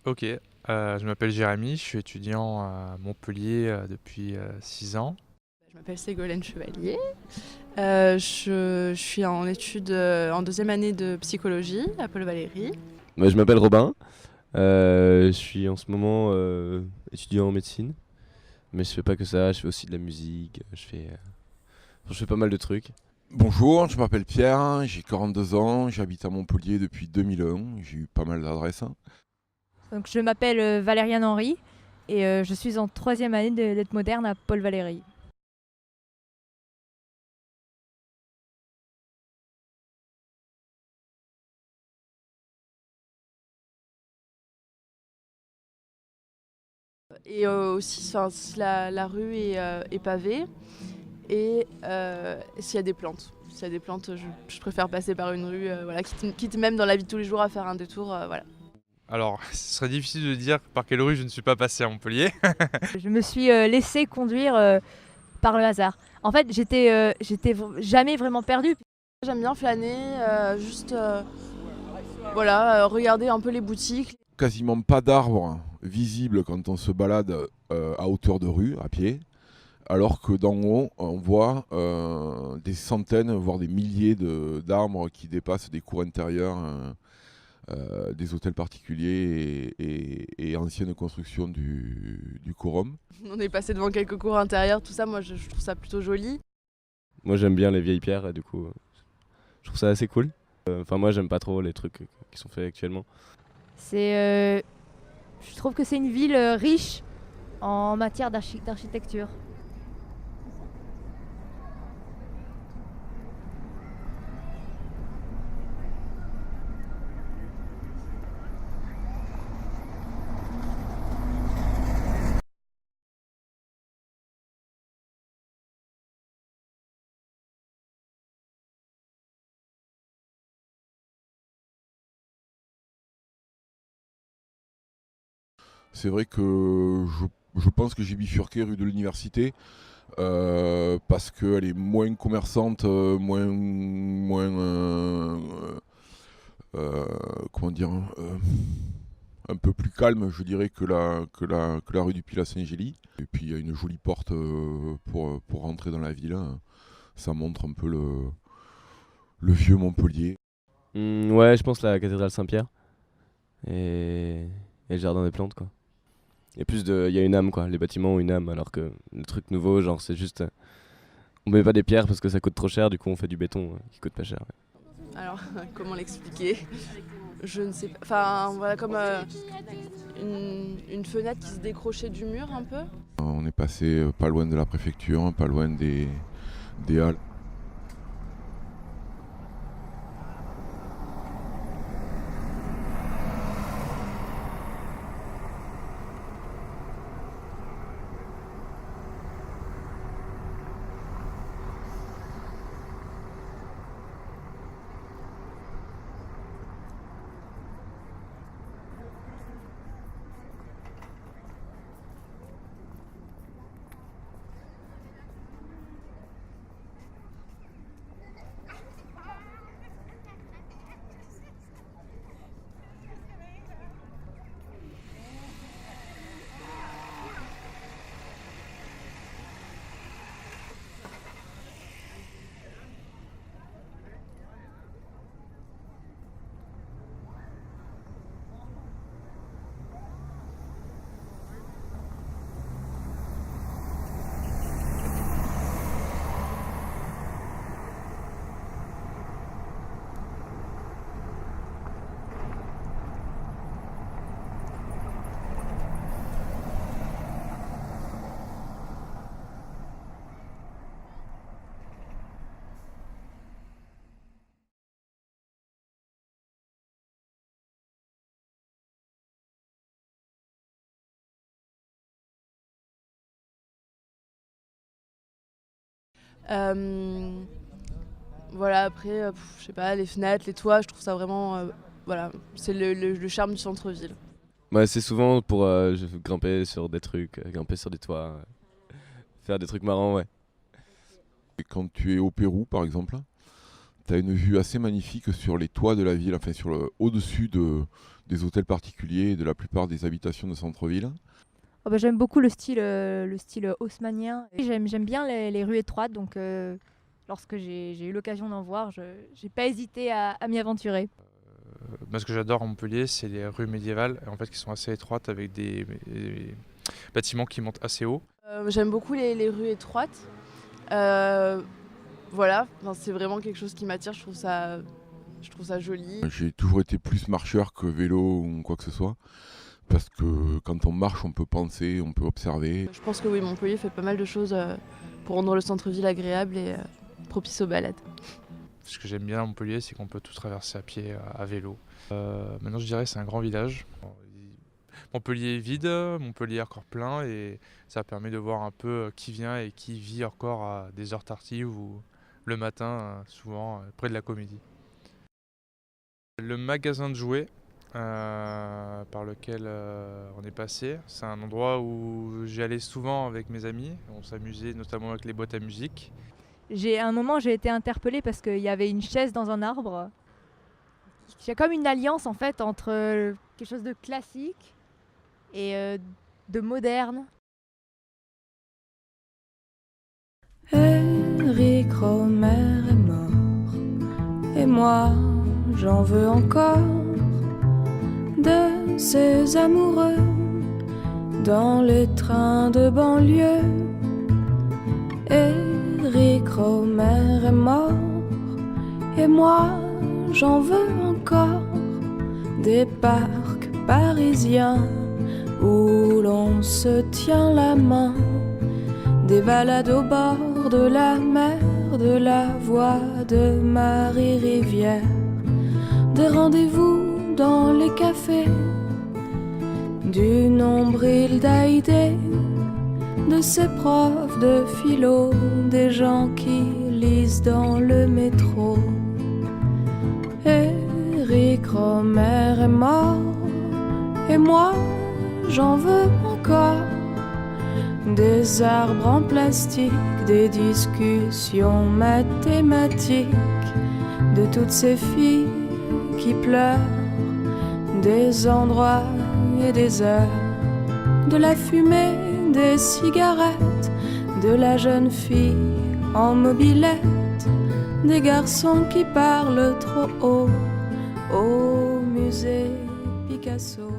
Ok, je m'appelle Jérémy, je suis étudiant à Montpellier depuis 6 ans. Je m'appelle Ségolène Chevalier. Je suis en études en deuxième année de psychologie à Paul Valéry. Moi, je m'appelle Robin. Je suis en ce moment étudiant en médecine. Mais je fais pas que ça, je fais aussi de la musique. Je fais pas mal de trucs. Bonjour, je m'appelle Pierre, j'ai 42 ans, j'habite à Montpellier depuis 2001, j'ai eu pas mal d'adresses. Donc, je m'appelle Valériane Henry et je suis en troisième année de lettres modernes à Paul Valéry. Et aussi, si la rue est pavée et s'il y a des plantes. S'il y a des plantes, je préfère passer par une rue, voilà, quitte même dans la vie de tous les jours à faire un détour. Voilà. Alors, ce serait difficile de dire par quelle rue je ne suis pas passé à Montpellier. Je me suis laissée conduire par le hasard. En fait, j'étais jamais vraiment perdue. J'aime bien flâner, juste voilà, regarder un peu les boutiques. Quasiment pas d'arbres visibles quand on se balade à hauteur de rue, à pied, alors que d'en haut, on voit des centaines, voire des milliers d'arbres qui dépassent des cours intérieures, des hôtels particuliers et anciennes constructions du quorum. On est passé devant quelques cours intérieurs, tout ça, moi je trouve ça plutôt joli. Moi, j'aime bien les vieilles pierres et du coup, je trouve ça assez cool. Enfin, moi, j'aime pas trop les trucs qui sont faits actuellement. Je trouve que c'est une ville riche en matière d'architecture. C'est vrai que je pense que j'ai bifurqué rue de l'Université parce qu'elle est moins commerçante, comment dire, un peu plus calme, je dirais, que la rue du Pilat Saint-Gély. Et puis il y a une jolie porte pour rentrer dans la ville. Ça montre un peu le vieux Montpellier. Ouais, je pense la cathédrale Saint-Pierre et le jardin des plantes, quoi. Il y a une âme, quoi. Les bâtiments ont une âme, alors que le truc nouveau, genre, c'est juste. On met pas des pierres parce que ça coûte trop cher, du coup, on fait du béton qui coûte pas cher. Ouais. Alors, comment l'expliquer? Je ne sais pas. Enfin, voilà, comme une fenêtre qui se décrochait du mur un peu. On est passé pas loin de la préfecture, pas loin des halles. Voilà, après, je sais pas, les fenêtres, les toits, je trouve ça vraiment... voilà, c'est le charme du centre-ville. Ouais, c'est souvent pour grimper sur des trucs, grimper sur des toits, faire des trucs marrants, ouais. Et quand tu es au Pérou, par exemple, tu as une vue assez magnifique sur les toits de la ville, enfin au-dessus des hôtels particuliers et de la plupart des habitations de centre-ville. Oh bah, j'aime beaucoup le style haussmannien. J'aime bien les rues étroites, donc lorsque j'ai eu l'occasion d'en voir, j'ai pas hésité à m'y aventurer. Ce que j'adore à Montpellier, c'est les rues médiévales, en fait, qui sont assez étroites avec des bâtiments qui montent assez haut. J'aime beaucoup les rues étroites. Voilà, enfin, c'est vraiment quelque chose qui m'attire, je trouve ça joli. J'ai toujours été plus marcheur que vélo ou quoi que ce soit. Parce que quand on marche, on peut penser, on peut observer. Je pense que oui, Montpellier fait pas mal de choses pour rendre le centre-ville agréable et propice aux balades. Ce que j'aime bien à Montpellier, c'est qu'on peut tout traverser à pied, à vélo. Maintenant, je dirais que c'est un grand village. Montpellier est vide, Montpellier est encore plein et ça permet de voir un peu qui vient et qui vit encore à des heures tardives ou le matin, souvent près de la Comédie. Le magasin de jouets par lequel on est passé, c'est un endroit où j'y allais souvent avec mes amis. On s'amusait notamment avec les boîtes à musique. À un moment, j'ai été interpellée parce qu'il y avait une chaise dans un arbre. Il y a comme une alliance en fait entre quelque chose de classique et de moderne. Eric Romer est mort et moi j'en veux encore de ces amoureux dans les trains de banlieue. Eric Romer est mort et moi j'en veux encore des parcs parisiens où l'on se tient la main, des balades au bord de la mer, de la voix de Marie-Rivière, des rendez-vous dans les cafés, du nombril d'Haïdé, de ses profs de philo, des gens qui lisent dans le métro. Eric Romer est mort et moi j'en veux encore des arbres en plastique, des discussions mathématiques, de toutes ces filles qui pleurent, des endroits et des heures, de la fumée des cigarettes, de la jeune fille en mobilette, des garçons qui parlent trop haut au musée Picasso.